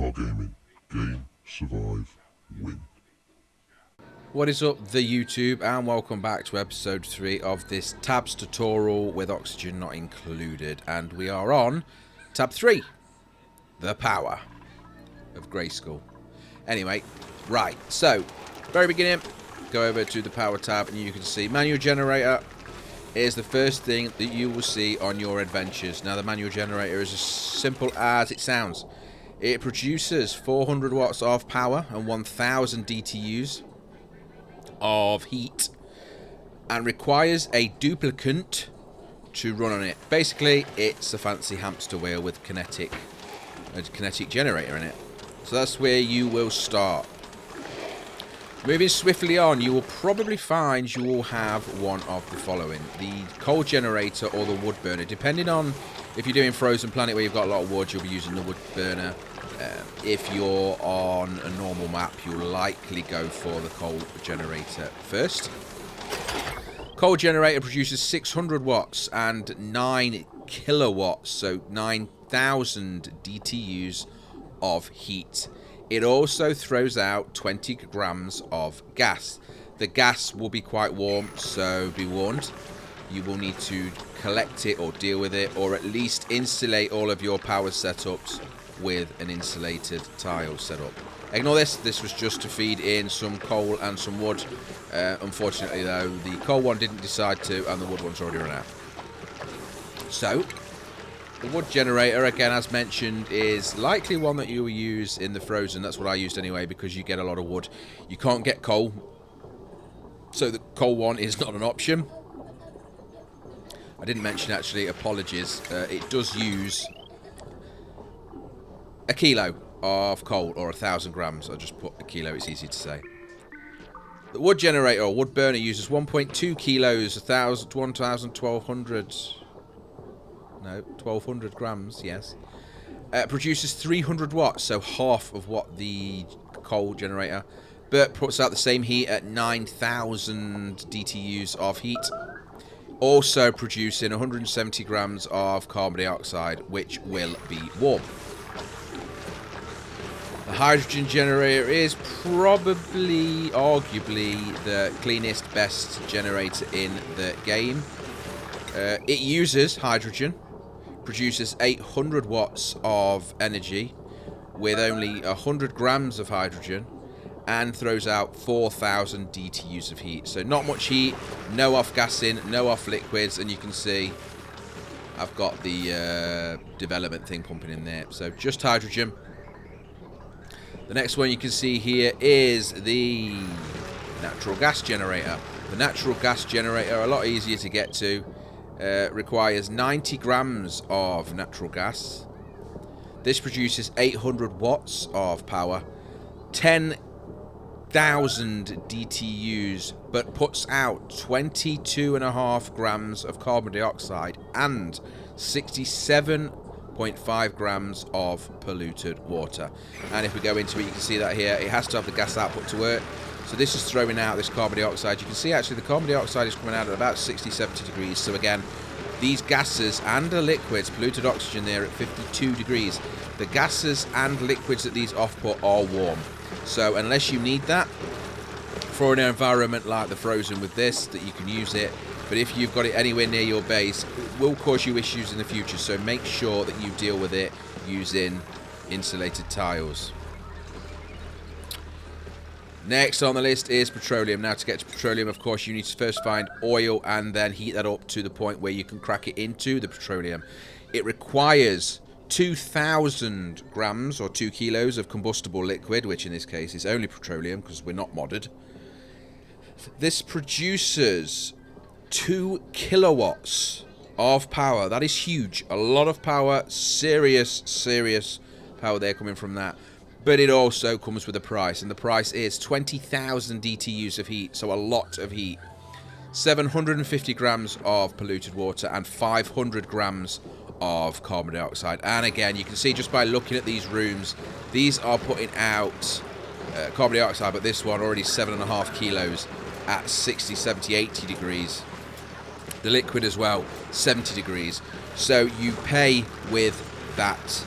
Hard Gaming. Game, survive, win. What is up, the YouTube, and welcome back to episode 3 of this tabs tutorial with oxygen not included. And we are on tab 3, the power of Grayskull. Anyway, right, so very beginning, go over to the power tab and you can see manual generator is the first thing that you will see on your adventures. Now the manual generator is as simple as it sounds. It produces 400 watts of power and 1000 DTUs of heat and requires a duplicant to run on it. Basically, it's a fancy hamster wheel with a kinetic generator in it. So that's where you will start. Moving swiftly on, you will probably find you will have one of the following: the coal generator or the wood burner. Depending on if you're doing Frozen Planet where you've got a lot of wood, you'll be using the wood burner. If you're on a normal map, you'll likely go for the coal generator first. Coal generator produces 600 watts and 9 kilowatts, so 9,000 DTUs of heat. It also throws out 20 grams of gas. The gas will be quite warm, so be warned. You will need to collect it or deal with it, or at least insulate all of your power setups with an insulated tile setup. Ignore this. This was just to feed in some coal and some wood. Unfortunately, though, the coal one didn't decide to, and the wood one's already run out. So the wood generator, again, as mentioned, is likely one that you will use in the Frozen. That's what I used anyway, because you get a lot of wood. You can't get coal, so the coal one is not an option. I didn't mention, actually, apologies. It does use a kilo of coal, or 1,000 grams. I'll just put a kilo, it's easy to say. The wood generator or wood burner uses 1.2 kilos, 1,200 grams, yes. Produces 300 watts, so half of what the coal generator, but puts out the same heat at 9,000 DTUs of heat. Also producing 170 grams of carbon dioxide, which will be warm. The hydrogen generator is probably, arguably, the cleanest, best generator in the game. It uses hydrogen, produces 800 watts of energy with only 100 grams of hydrogen, and throws out 4,000 DTUs of heat. So not much heat, no off-gassing, no off-liquids, and you can see I've got the development thing pumping in there. So just hydrogen. The next one you can see here is the natural gas generator. The natural gas generator, a lot easier to get to, requires 90 grams of natural gas. This produces 800 watts of power, 10,000 DTUs, but puts out 22.5 grams of carbon dioxide and 67.5 grams of polluted water. And if we go into it, you can see that here, it has to have the gas output to work. So this is throwing out this carbon dioxide. You can see actually the carbon dioxide is coming out at about 60-70 degrees. So again, these gases and the liquids, polluted oxygen there at 52 degrees. The gases and liquids that these off-put are warm. So unless you need that for an environment like the Frozen with this, that you can use it. But if you've got it anywhere near your base, it will cause you issues in the future. So make sure that you deal with it using insulated tiles. Next on the list is petroleum. Now to get to petroleum, of course, you need to first find oil and then heat that up to the point where you can crack it into the petroleum. It requires 2,000 grams or 2 kilos of combustible liquid, which in this case is only petroleum because we're not modded. This produces 2 kilowatts of power. That is huge. A lot of power. Serious power there coming from that. But it also comes with a price, and the price is 20,000 DTUs of heat, so a lot of heat. 750 grams of polluted water and 500 grams of carbon dioxide. And again, you can see just by looking at these rooms, these are putting out carbon dioxide, but this one already 7.5 kilos at 60, 70, 80 degrees. The liquid as well, 70 degrees. So you pay with that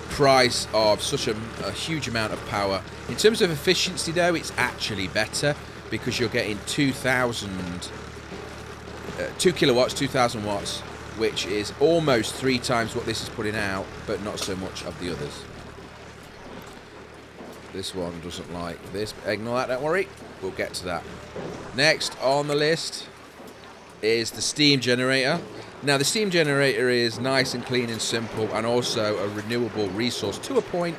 price of such a huge amount of power. In terms of efficiency, though, it's actually better because you're getting 2 kilowatts, 2,000 watts, which is almost 3 times what this is putting out, but not so much of the others. This one doesn't like this. Ignore that, don't worry. We'll get to that. Next on the list is the steam generator. Now, the steam generator is nice and clean and simple, and also a renewable resource to a point,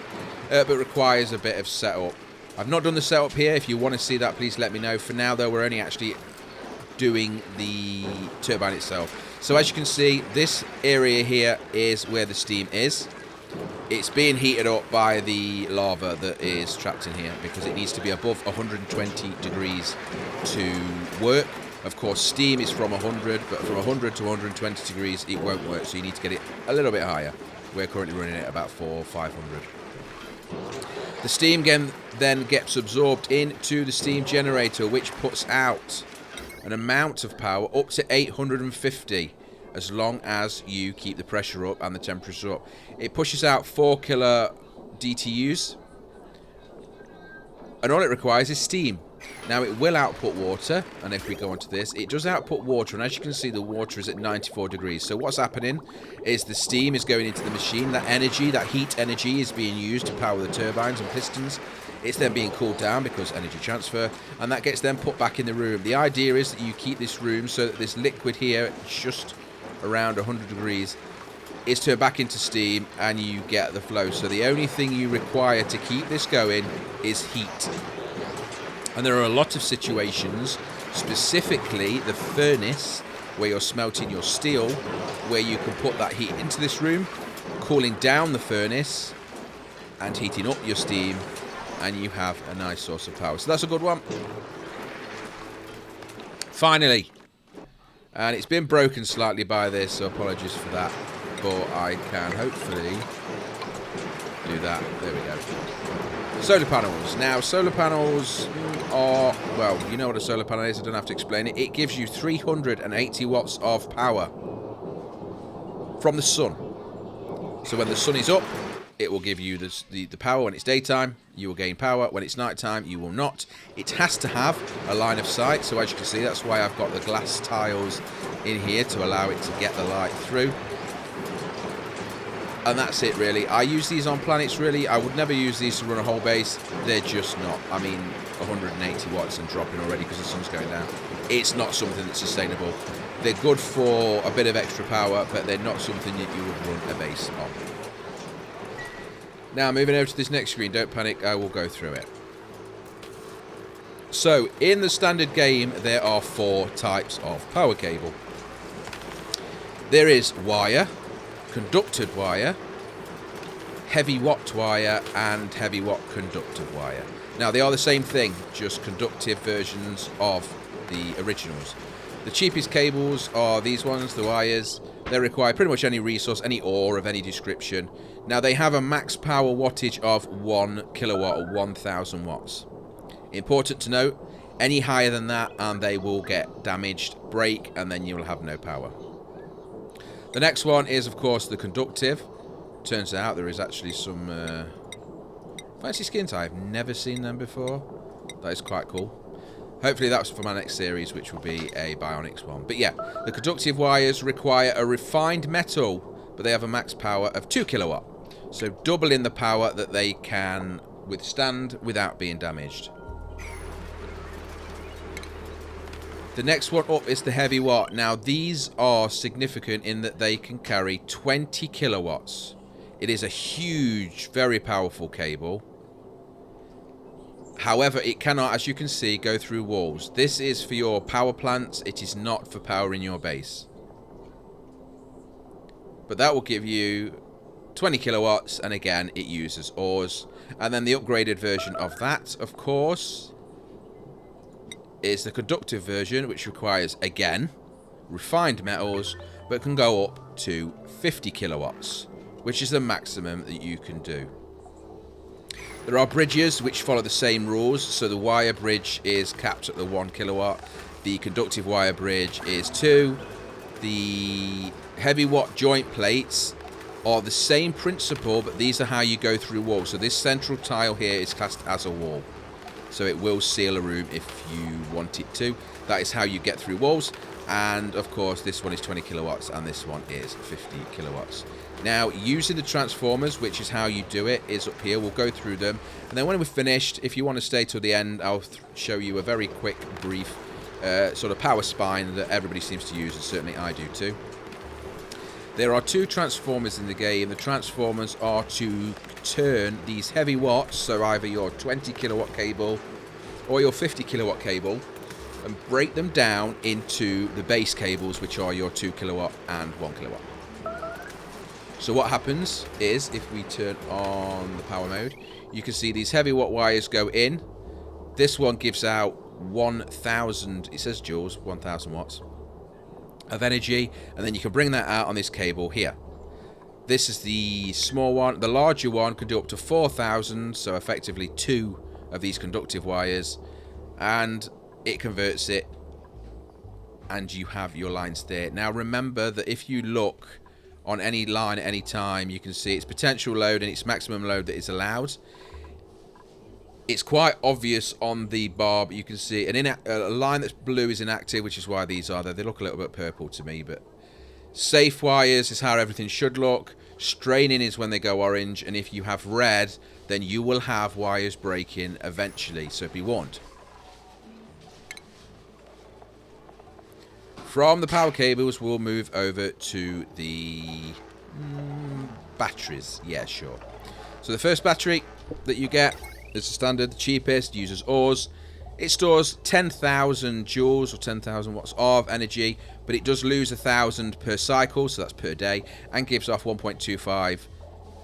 but requires a bit of setup. I've not done the setup here. If you want to see that, please let me know. For now, though, we're only actually doing the turbine itself. So as you can see, this area here is where the steam is. It's being heated up by the lava that is trapped in here because it needs to be above 120 degrees to work. Of course, steam is from 100, but from 100 to 120 degrees, it won't work, so you need to get it a little bit higher. We're currently running it at about 400 or 500. The steam then gets absorbed into the steam generator, which puts out an amount of power up to 850, as long as you keep the pressure up and the temperature up. It pushes out 4 kilo DTUs, and all it requires is steam. Now, it will output water, and if we go onto this, it does output water, and as you can see, the water is at 94 degrees. So what's happening is the steam is going into the machine. That energy, that heat energy, is being used to power the turbines and pistons. It's then being cooled down because energy transfer, and that gets then put back in the room. The idea is that you keep this room so that this liquid here, just around 100 degrees, is turned back into steam, and you get the flow. So the only thing you require to keep this going is heat. And there are a lot of situations, specifically the furnace, where you're smelting your steel, where you can put that heat into this room, cooling down the furnace and heating up your steam, and you have a nice source of power. So that's a good one. Finally, and it's been broken slightly by this, so apologies for that, but I can hopefully do that. There we go. Solar panels. Now, solar panels are, well, you know what a solar panel is, I don't have to explain it. It gives you 380 watts of power from the sun. So when the sun is up, it will give you the power. When it's daytime, you will gain power. When it's nighttime, you will not. It has to have a line of sight. So as you can see, that's why I've got the glass tiles in here to allow it to get the light through. And that's it, really. I use these on planets, really. I would never use these to run a whole base. They're just not. I mean, 180 watts and dropping already because the sun's going down. It's not something that's sustainable. They're good for a bit of extra power, but they're not something that you would run a base on. Now, moving over to this next screen. Don't panic, I will go through it. So, in the standard game, there are 4 types of power cable. There is wire, conducted wire, heavy watt wire, and heavy watt conductive wire. Now, they are the same thing, just conductive versions of the originals. The cheapest cables are these ones, the wires. They require pretty much any resource, any ore of any description. Now, they have a max power wattage of 1 kilowatt or 1,000 watts. Important to note, any higher than that and they will get damaged, break, and then you will have no power. The next one is, of course, the conductive. Turns out there is actually some fancy skins. I've never seen them before. That is quite cool. Hopefully that's for my next series, which will be a Bionics one. But yeah, the conductive wires require a refined metal, but they have a max power of 2 kilowatt. So doubling the power that they can withstand without being damaged. The next one up is the heavy watt. Now, these are significant in that they can carry 20 kilowatts. It is a huge, very powerful cable. However, it cannot, as you can see, go through walls. This is for your power plants. It is not for powering your base. But that will give you 20 kilowatts, and again, it uses ores. And then the upgraded version of that, of course, is the conductive version, which requires, again, refined metals, but can go up to 50 kilowatts, which is the maximum that you can do. There are bridges which follow the same rules, so the wire bridge is capped at the 1 kilowatt, the conductive wire bridge is 2, the heavy watt joint plates are the same principle, but these are how you go through walls. So this central tile here is classed as a wall. So it will seal a room if you want it to. That is how you get through walls. And of course, this one is 20 kilowatts and this one is 50 kilowatts. Now, using the transformers, which is how you do it, is up here. We'll go through them. And then when we're finished, if you want to stay till the end, I'll show you a very quick, brief sort of power spine that everybody seems to use, and certainly I do too. There are two transformers in the game. The transformers are to turn these heavy watts, so either your 20 kilowatt cable or your 50 kilowatt cable, and break them down into the base cables, which are your 2 kilowatt and 1 kilowatt. So what happens is, if we turn on the power mode, you can see these heavy watt wires go in. This one gives out 1,000, it says joules, 1,000 watts of energy, and then you can bring that out on this cable here. This is the small one. The larger one can do up to 4,000, so effectively 2 of these conductive wires, and it converts it, and you have your lines there. Now remember that if you look on any line at any time, you can see its potential load and its maximum load that is allowed. It's quite obvious on the bar, but you can see a line that's blue is inactive, which is why these are there. They look a little bit purple to me, but safe wires is how everything should look. Straining is when they go orange, and if you have red, then you will have wires breaking eventually, so be warned. From the power cables, we'll move over to the batteries. Yeah, sure. So the first battery that you get is the standard, the cheapest, uses ores. It stores 10,000 joules or 10,000 watts of energy, but it does lose 1,000 per cycle, so that's per day, and gives off 1.25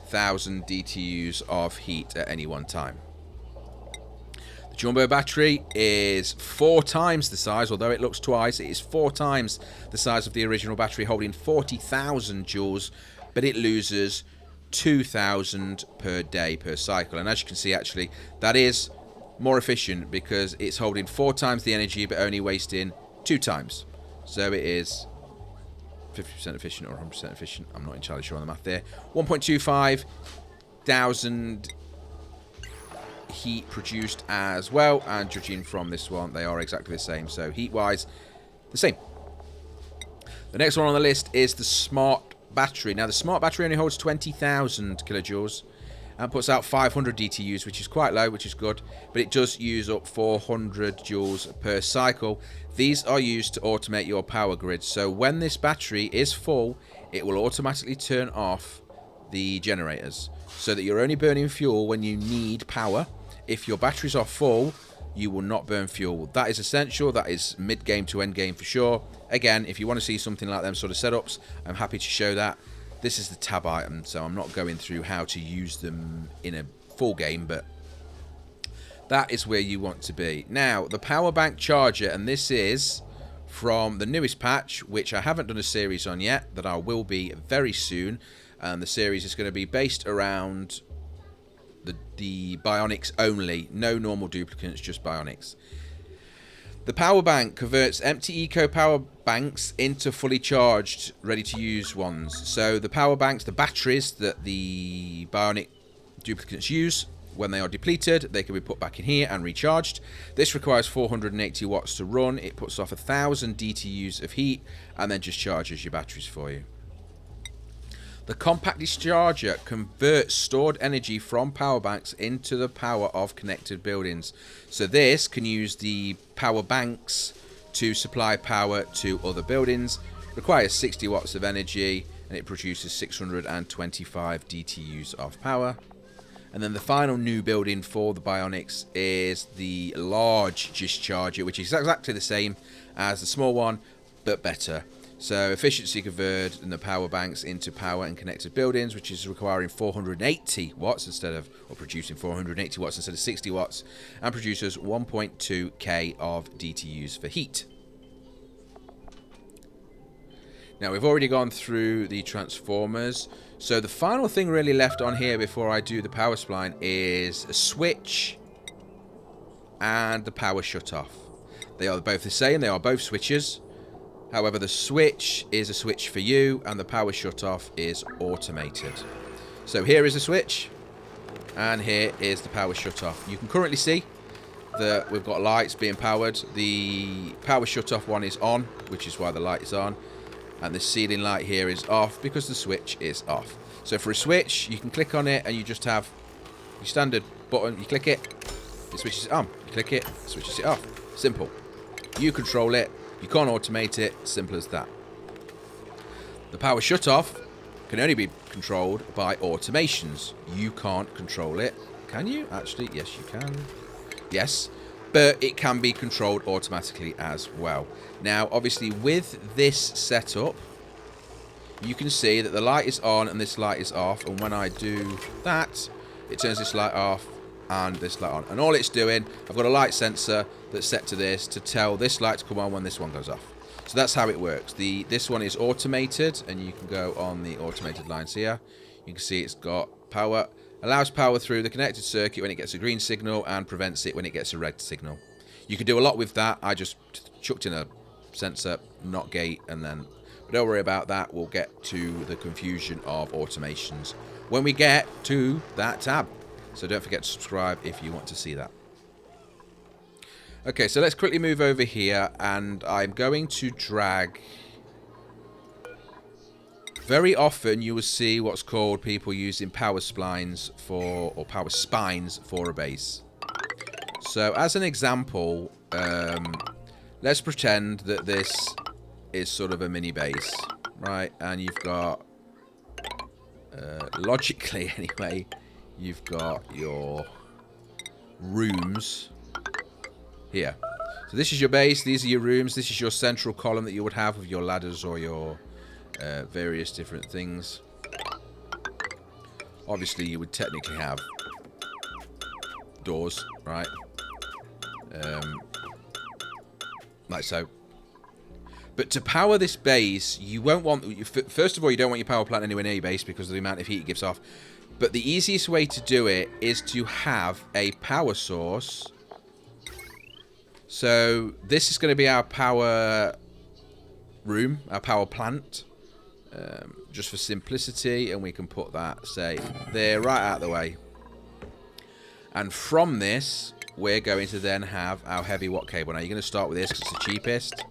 thousand DTUs of heat at any one time. The jumbo battery is 4 times the size, although it looks twice, it is 4 times the size of the original battery, holding 40,000 joules, but it loses 2,000 per day per cycle. And as you can see, actually, that is more efficient because it's holding 4 times the energy, but only wasting 2 times. So it is 50% efficient or 100% efficient. I'm not entirely sure on the math there. 1.25 thousand heat produced as well, and judging from this one, they are exactly the same, so heat wise the same. The next one on the list is the smart battery. Now the smart battery only holds 20,000 kilojoules and puts out 500 DTUs, which is quite low, which is good, but it does use up 400 joules per cycle. These are used to automate your power grid, so when this battery is full, it will automatically turn off the generators so that you're only burning fuel when you need power. If your batteries are full, you will not burn fuel. That is essential. That is mid-game to end-game for sure. Again, if you want to see something like them sort of setups, I'm happy to show that. This is the tab item, so I'm not going through how to use them in a full game, but that is where you want to be. Now, the power bank charger, and this is from the newest patch, which I haven't done a series on yet, that I will be very soon. And the series is going to be based around the bionics only, no normal duplicates, just bionics. The power bank converts empty eco power banks into fully charged, ready to use ones. So the power banks, the batteries that the bionic duplicates use, when they are depleted, they can be put back in here and recharged. This requires 480 watts to run. It puts off 1,000 DTUs of heat and then just charges your batteries for you. The compact discharger converts stored energy from power banks into the power of connected buildings. So this can use the power banks to supply power to other buildings. Requires 60 watts of energy and it produces 625 DTUs of power. And then the final new building for the bionics is the large discharger, which is exactly the same as the small one, but better. So efficiency converted in the power banks into power and connected buildings, which is requiring 480 watts instead of, or producing 480 watts instead of 60 watts, and produces 1.2k of DTUs for heat. Now we've already gone through the transformers, so the final thing really left on here before I do the power spline is a switch and the power shut off. They are both the same, they are both switches. However, the switch is a switch for you, and the power shut-off is automated. So here is a switch, and here is the power shut-off. You can currently see that we've got lights being powered. The power shut-off one is on, which is why the light is on, and the ceiling light here is off because the switch is off. So for a switch, you can click on it, and you just have your standard button. You click it, it switches it on. You click it, it switches it off. Simple. You control it. You can't automate it. Simple as that. The power shut-off can only be controlled by automations. You can't control it. Can you? Actually, yes, you can. Yes, but it can be controlled automatically as well. Now, obviously, with this setup, you can see that the light is on and this light is off. And when I do that, it turns this light off and this light on. And all it's doing, I've got a light sensor that's set to this to tell this light to come on when this one goes off. So that's how it works. This one is automated, and you can go on the automated lines here. You can see it's got power, allows power through the connected circuit when it gets a green signal, and prevents it when it gets a red signal. You can do a lot with that. I just chucked in a sensor, not gate, and then... But don't worry about that. We'll get to the confusion of automations when we get to that tab. So don't forget to subscribe if you want to see that. Okay, so let's quickly move over here, and I'm going to drag... Very often you will see what's called people using power splines for, or power spines for a base. So as an example, let's pretend that this is sort of a mini base, right? And you've got, logically anyway, you've got your rooms here. So this is your base, these are your rooms, this is your central column that you would have with your ladders or your various different things. Obviously you would technically have doors, right? Like so. But to power this base, you won't want... First of all, you don't want your power plant anywhere near your base because of the amount of heat it gives off. But the easiest way to do it is to have a power source. So this is going to be our power room, our power plant. Just for simplicity, and we can put that, say, there, right out of the way. And from this, we're going to then have our heavy watt cable. Now, you're going to start with this because it's the cheapest.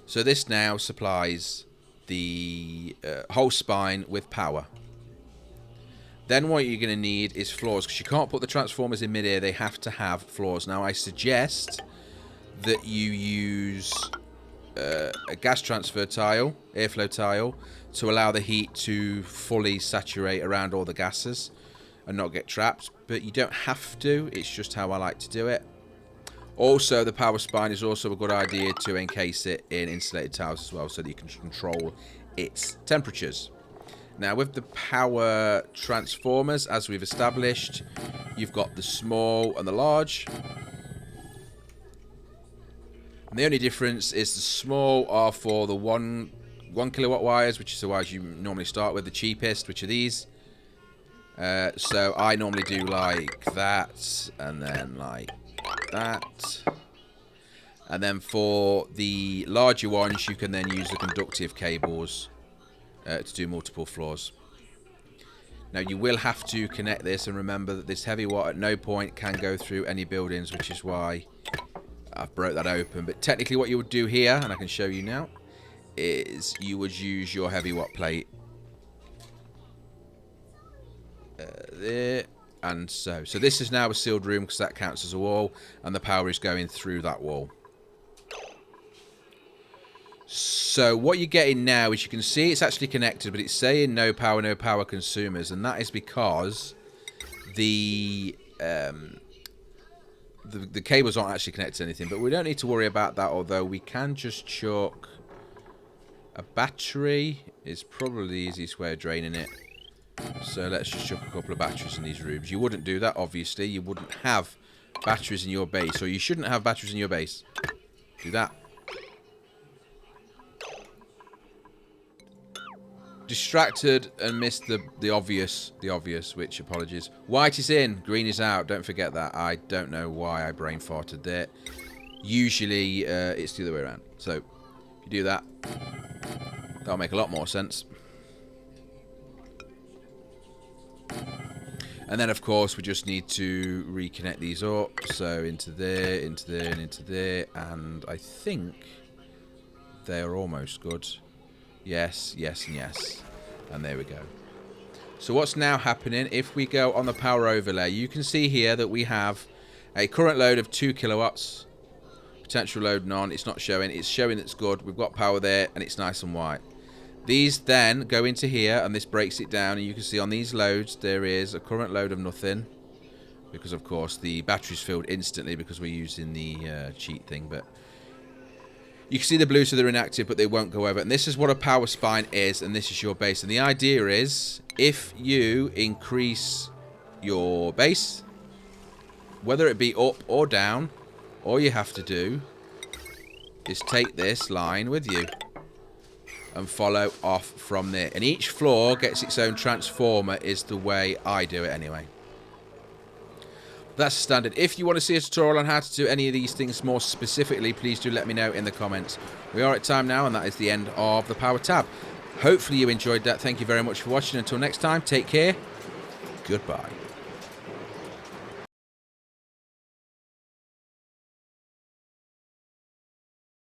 So this now supplies the whole spine with power. Then what you're going to need is floors, because you can't put the transformers in mid-air. They have to have floors. Now, I suggest that you use a gas transfer tile, airflow tile, to allow the heat to fully saturate around all the gases and not get trapped. But you don't have to. It's just how I like to do it. Also, the power spine is also a good idea to encase it in insulated tiles as well, so that you can control its temperatures. Now, with the power transformers, as we've established, you've got the small and the large. And the only difference is the small are for the 1 kilowatt wires, which is the wires you normally start with, the cheapest, which are these. So I normally do like that, and then like that. And then for the larger ones, you can then use the conductive cables to do multiple floors. Now, you will have to connect this, and remember that this heavy watt at no point can go through any buildings, which is why I've broke that open. But technically what you would do here, and I can show you now, is you would use your heavy watt plate there, and so this is now a sealed room because that counts as a wall, and the power is going through that wall. So what you're getting now is, you can see it's actually connected, but it's saying no power consumers, and that is because the cables aren't actually connected to anything. But we don't need to worry about that, although we can just chuck a battery. Is probably the easiest way of draining it. So let's just chuck a couple of batteries in these rooms. You wouldn't do that, obviously. You wouldn't have batteries in your base, or you shouldn't have batteries in your base. Do that. Distracted and missed the obvious, which, apologies. White is in, green is out. Don't forget that. I don't know why I brain farted there. Usually it's the other way around. So if you do that, that'll make a lot more sense. And then, of course, we just need to reconnect these up. So into there, into there, and into there. And I think they are almost good. Yes, yes, and yes. And there we go. So what's now happening, if we go on the power overlay, you can see here that we have a current load of 2 kilowatts. Potential load none. It's not showing. It's showing it's good. We've got power there, and it's nice and white. These then go into here, and this breaks it down, and you can see on these loads there is a current load of nothing, because of course the battery's filled instantly because we're using the cheat thing. But you can see the blue, so they're inactive, but they won't go over. And this is what a power spine is, and this is your base. And the idea is, if you increase your base, whether it be up or down, all you have to do is take this line with you and follow off from there. And each floor gets its own transformer, is the way I do it anyway. That's standard. If you want to see a tutorial on how to do any of these things more specifically, please do let me know in the comments. We are at time now, and that is the end of the power tab. Hopefully you enjoyed that. Thank you very much for watching. Until next time, take care. Goodbye.